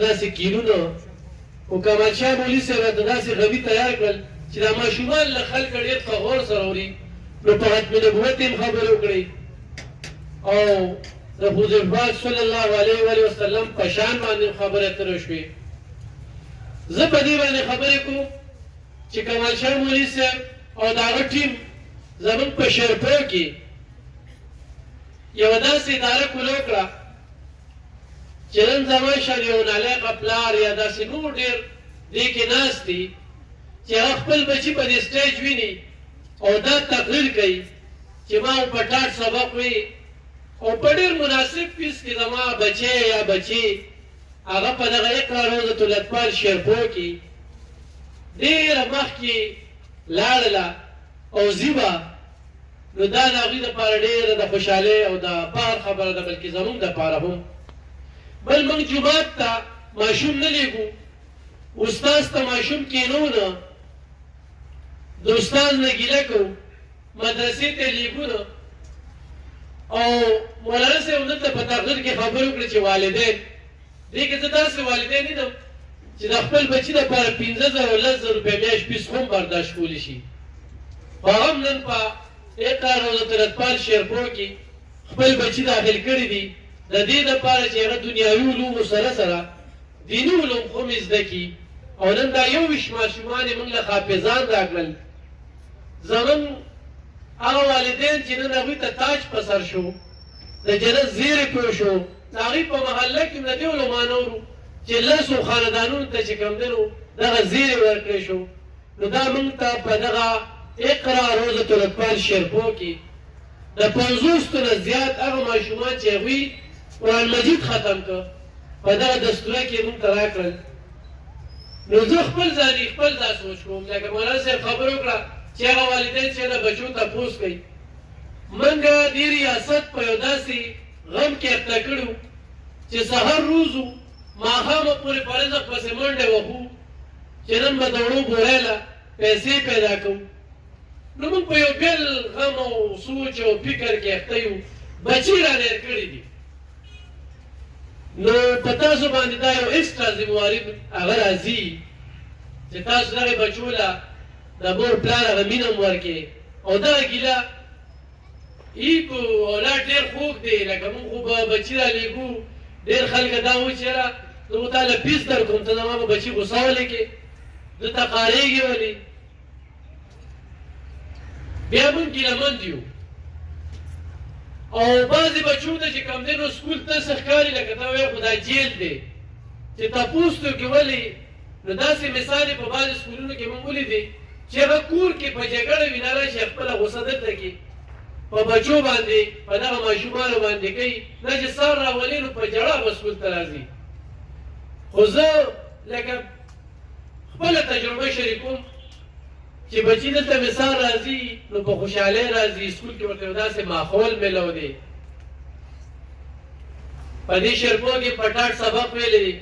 داسې کینونه خو کمال شاه مولوي صاحب راته داسې غوي تیار کړل چې دا ماشومان له خلکه ډېر په غور سره اوري. نو په ختم نبوت یې خبرې وکړې او د حضور پاک صلی الله علیه و وسلم په شان باندې خبرې اترې شوې. زه په دې باندې خبرې کوم چې کمال شاه مولوي صاحب او د هغه ټیم زموږ په شیرپور کې یوه داسې اداره کوله وکړه چې نن زما شان یو نالایقه پلار یا داسې نور ډېر دې کې ناست دي چې هغه خپل بچي په دې سټیج ویني او دا تقریر کوي چې ما په ټاټ سبق وي او په ډېر مناسب فیس کې زما بچی یا بچي هغه په دغه اقرا روضة الاطفال شیرپور کې ډېره مخکې لاړله او ځي به نو دا د هغوی دپاره ډېره د خوشحالۍ او د فخر خبره ده بلکې زموږ دپاره هم. بل موږ جومات ته ماشوم نه لیږو، استاذ ته ماشوم کینو نه، د استاذ نه ګیله کوو، مدرسې ته لیږو نه. او مولانا صاحب دلته په تقریر کې خبرې وکړې چې والدین دې کې زه داسې والدین لیدم چې د خپل بچي دپاره 15,000 او 10,000 روپۍ میاشت فیس هم برداشت کولی شي. خو هم نن په اقرا روضة الاطفال شیرپور کې خپل بچي داخل کړي دي د دې دپاره چې هغه دنیاوي علومو سره سره دیني علوم خو مې زده کړي. او نن دا 21 ماشومان یې موږ له حافظان راکړل. زموږ هغه والدین چې نن هغوی ته تاج په سر شو، د جنت زیری پوه شو، د هغوی په محله کې د دې علما نورو چې 10 خاندانونو ته چې کوم دی نو دغه زیری ورکړی شو. نو دا موږ ته په دغه اقرا روضة الاطفال شیرپور کې د 50 نه زیات هغه ماشومان چې هغوی قرآن مجید ختم کړ په دغه دستوره کې موږ ته راکړل. نو زه خپل ځاني خپل دا سوچ کوم لکه مولانا صاحب خبره وکړه چې هغه والدین چې د بچو تپوس کوي. موږ دې ریاست په یو داسې غم کې اخته کړو چې سهار روز و ماښامه پورې په رزق پسې منډې وهو چې نن به د وړو بورۍ له پیسې پیدا کوو. نو موږ په یو بېل غم او سوچ او فکر کې اخته یو، بچي رانیر کړي دي. نو په تاسو باندې دا یو ایکسټرا ذمواري هغه راځي چې تاسو دغې بچو له د مور پلار هغه مینه هم ورکړې او دغه ګیله ایکو اولاد ډېر خوږ دی. لکه موږ خو به بچي رالېږو ډېر خلک دا وایي چې یاره زه خو تا له فیس در کوم ته زما به بچي غوسه ولې زه ته قارېږې ولې. بیا موږ ګیلهمند یو او بعضې بچو ته چې کوم دی نو سکول داسې ښکاري لکه ته وایې خو دا جیل دی چې تپوس ته وکړې ولې. نو داسې مثال یې په بعضې سکولونو کې موږ ولیدې چې هغه کور کې په جګړه وي نه راشي خپله غوسه دلته کړي په بچو باندې په دغه ماشومانو باندې کوي نه چې سار راولي نو په ژړا به سکول ته راځي. خو زه لکه خپله تجربه شریکوم چې بچي دلته مثال راځي نو په خوشحالۍ راځي، سکول کې ورته یو داسې ماحول میلو دی. په دې شیرپور کې په ټاټ سبق ویلی دی،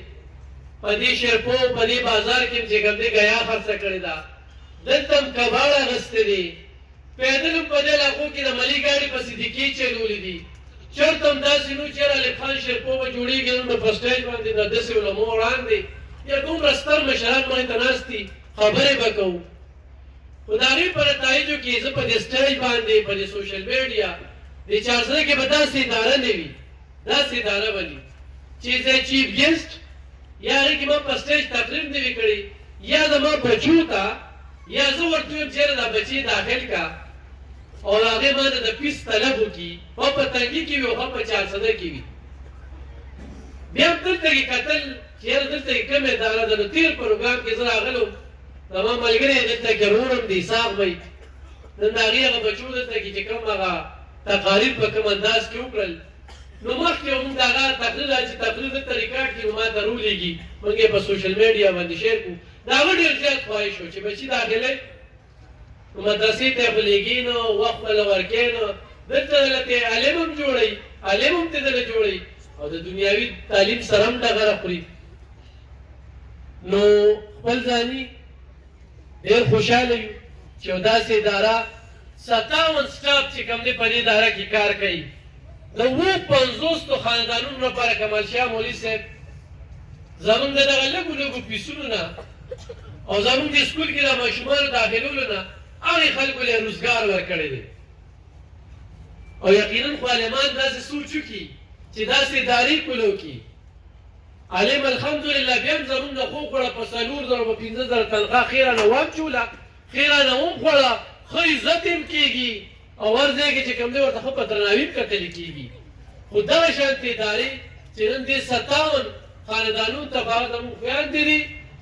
په دې شیرپور په دې بازار کې چې کوم دی ګیا خرڅه کړې ده، دلته هم کباړ اخیستی دی، پیدل هم په دې علاقو کې د ملي ګاډي په صدیقې چلولي دي. چېرته هم داسې نو چې الف خان شیرپور به جوړېږي نو په سټیج باندې د داسې علمو وړاندې یا دومره ستر مشران باندې ته ناست دي خبرې به کوو. خو د هغې په نتایجو کې زه په دې سټیج باندې په دې سوشل میډیا د چارسره کې به داسې اداره نه وي، داسې اداره به وي چې زه چیف ګیسټ یا هغې کې ما په سټیج تقریر نه وي کړی یا زما بچو ته یا زه ورته ویم چېرې دا بچې داخل کا او هغې باندې د فیس طلب وکړي خو په تنګي کې وي او ښه په 400 کې وي. بیا هم دلته کې کتل چې یاره دلته کې کومه اداره ده. نو تېر پروګرام کې زه راغلم زما ملګری دلته کې ورور هم دی اسحاق بی نن د هغې هغه بچو دلته کې چې کوم هغه تقاریر په کوم انداز کې وکړل نو مخکې موږ د هغه تقریر چې تقریر دلته ریکارډ کړي نو ما ته رولیږي موږ یې په سوشل میډیا باندې شیر کړو. د هغه ډېر زیات خواهش و چې بچي داخلوي نو مدرسې ته یې خو لېږي نه وخت به له ورکوې نه دلته دلته عالم هم جوړوي، عالم هم ته دله جوړوي او د دنیاوي تعلیم سره هم ډغره خوري. نو خپل ځاني ډېر خوشحاله یو چې یو داسې اداره 57 سټاف چې کوم دی په دې اداره کې کار کوي. د 50 خاندانونو لپاره کمال شاه مولوي صاحب زمونږ د دغه لږو لږو پیسونو نه او زمونږ د سکول کې د ماشومانو داخلولو نه هغې خلکو له روزګار ورکړی دی او یقینا خو عالمان داسې سوچ وکړي چې داسې ادارې کولو کړي عالم الحمدلله بیا هم زمونږ نه خو خوړه په 4,000 په 15,000 تنخواه ښې رانه واچوله ښې رانه وخوړه ښه عزت هم کېږي او هر ځای کې چې کوم دی ورته ښه په درناوي هم کتلې کېږي خو دغه شانتې ادارې چې نن دې 57 خاندانونو ته هغه زمونږ خویندې دي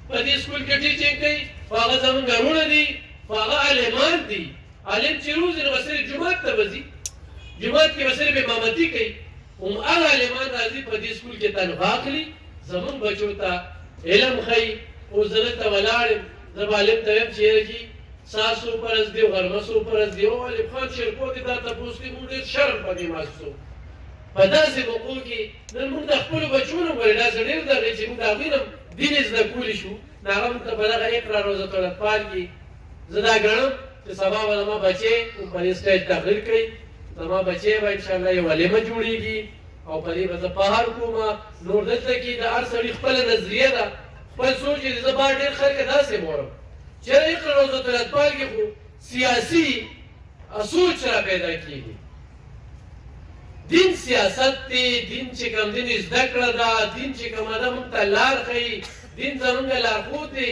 په دې سکول کې ټیچینګ کوي خو هغه زمونږ وروڼه دي خو هغه عالمان دي عالم چې روزي نو به صرف جومات ته به ځي جومات کې به صرف امامتي کوي هم هغه عالمان راځي په دې سکول کې تنخواه اخلي زمونږ بچو ته علم ښیي اوس زه دلته ولاړ یم زه به عالم ته وایم چې یاره جي ساسو فرض دی غرمسو فرض دی او علم خان شیرپور دې دا تپوس کوي موږ ډېر شرم په دې محسوسو په داسې موقعو کې نن موږ د خپلو بچو نه ګورې داسې ډېر دغې چې موږ د هغوی نه دین زده کولی شو نو هغه موږ ته په دغه اقرا روضة الاطفال کې زه دا ګڼم چې سبا به زما بچې په دې سټیج تقریر کوي زما بچې به انشاءالله یو ولېمه جوړېږي او په دې به زه فخر کوم نور دلته کې د هر سړي خپله نظریه ده خپل سوچ دی زه به ډېر خلک داسې ګورم چې اقرا روضة الاطفال کې خو سیاسي سوچ را پیدا کېږي دین سیاست دی دین چې کوم دین زده کړه ده دین چې کومه ده موږ ته لار ښیي دین زموږ لارښود دی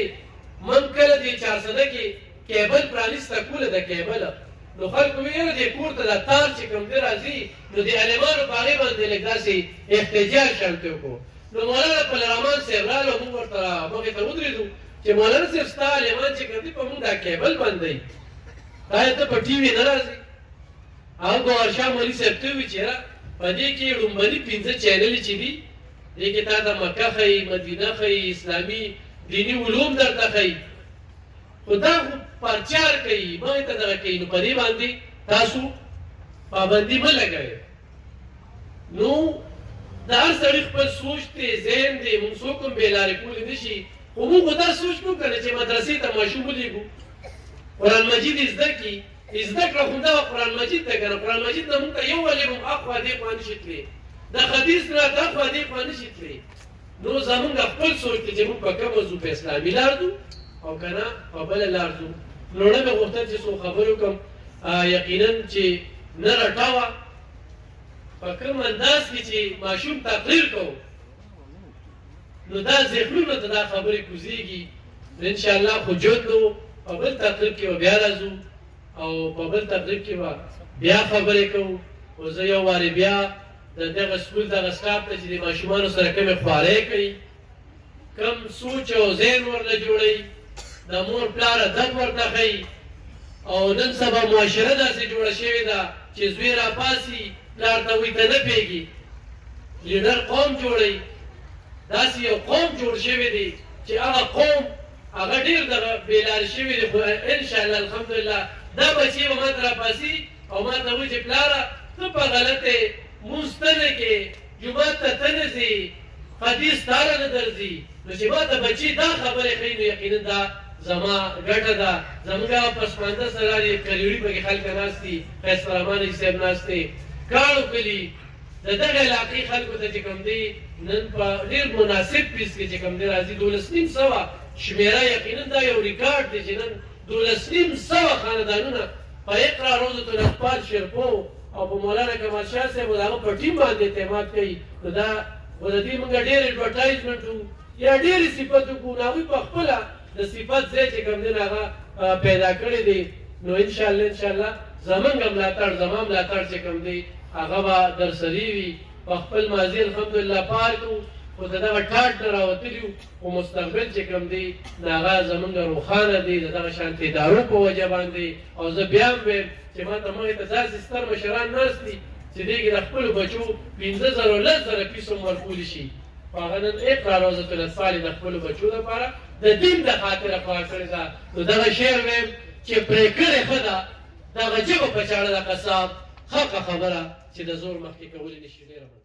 موږ کله دې 400 کې کیبل پرانیسته کوله د کیبله نو خلکو ویل دې کور ته د تار چې کوم دی راځي نو د عالمانو په هغې باندې لږ داسې احتجاج شرط وکړو نو مولانا پلرحمان صاحب راغله موږ ورته مخې ته ودرېدو چې مولانا صاحب ستا عالمان چې کوم دي په موږ دا کیبل بندوي دا یې ته په ټي وي نه راځي هغه ګوهرشاه مولوي صاحب ته وویل چې یاره په دې کې لومړني 15 چینلې چې دي دې کې تا ته مکه ښیي مدینه ښیي اسلامي دیني علوم درته ښیي خو دا خو پرچار کوي مخې ته دغه کوي نو په دې باندې تاسو پابندي مه لګوئ نو د هر سړي خپل سوچ دی ذهن دی موږ څوک هم بېلارې کولی نه شي خو موږ خو دا سوچ کوو که نه چې مدرسې ته ماشوم ولېږو قرآن مجید یې زده کړي زده کړه خو دغه قرآن مجید ته که نه قرآن مجید نه موږ ته یو ولېږو اخوا دې خوا نه شي تللی د حدیث نه دخوا دې خوا نه شي تللی نو زمونږ خپل سوچ دی چې موږ په کومه ځو په اسلامي لار ځو او که نه په بله لار ځو نو نه مې غوښتل چې څو خبرې وکړم یقینا چې نه رټوه په کوم انداز کې چې ماشوم تقریر کوو نو دا ذهنونو ته دا خبرې کوزېږي نو انشاءالله خو جود نو په بل تقریب کې به بیا راځو او په بل تقریب کې به بیا خبرې کوو خو زه یو وارې بیا د دغه سکول دغه سټاف ته چې د ماشومانو سره کومې خوارۍ کوي کم سوچ او ذهن ورله جوړوي د مور پلار ادب ورته ښیي او نن سبا معاشره داسې جوړه شوې ده چې زوی راپاسي پلار ته وایي ته نه پوهېږي لیډر قوم جوړوي داسې یو قوم جوړ شوی دی چې هغه قوم هغه ډېر دغه بېلارې شوي دي خو انشاءالله الحمدلله دا بچې به ما ته راپاسي او ما ته وایي چې پلاره ته په غلطې مونځ ته نه کې جومات ته ته نه ځې حدیث تاره نه درځي نو چې ما ته بچې دا خبرې ښیي نو یقینا دا زما ګټه ده زموږ هغه پسمانده سره د کلیوري پکې خلک ناست دي قیس رحمان حاجي صاحب ناست دی کاڼو کلي د دغه علاقې خلکو ته چې کوم دی نن په ډېر مناسب فیس کې چې کوم دی راځي 12,500 شمېره یقینا دا یو ریکارډ دی چې نن 12,500 خاندانونه په اقرا روضة الاطفال شیرپو او په مولانا کمال شاه صاحب د هغه په ټیم باندې اعتماد کوي نو دا خو د دې موږ ډېر اډورټایزمنټ یا ډېرې صفت وکړو نو هغوی په خپله د صفت ځای چې کوم دی هغه پیدا کړی دی نو انشاءالله زمونږ ملاتړ زما ملاتړ چې کوم دی هغه به در سري وي په خپل ماضي الحمدلله پار کړو خو د دغه ټاټ نه راوتلي وو خو مستقبل چې کوم دی نو هغه زمونږ روښانه دی د دغه شانتې ادارو په وجه باندې او زه بیا هم وایم چې ما ته مخې ته داسې ستر مشران ناست دي چې دې کې د خپلو بچو 15,000 10,000 فیس هم ورکولی شي خو هغه نن اقرا روضة الاطفال د خپلو بچو لپاره د دین د خاطره خوا کړې ده نو دغه شعر وایم چې پرې کړې ښه ده دغه ژبه په چاړه د قصاب حقه خبره چې د زور مخکې کولی نه شي ډېره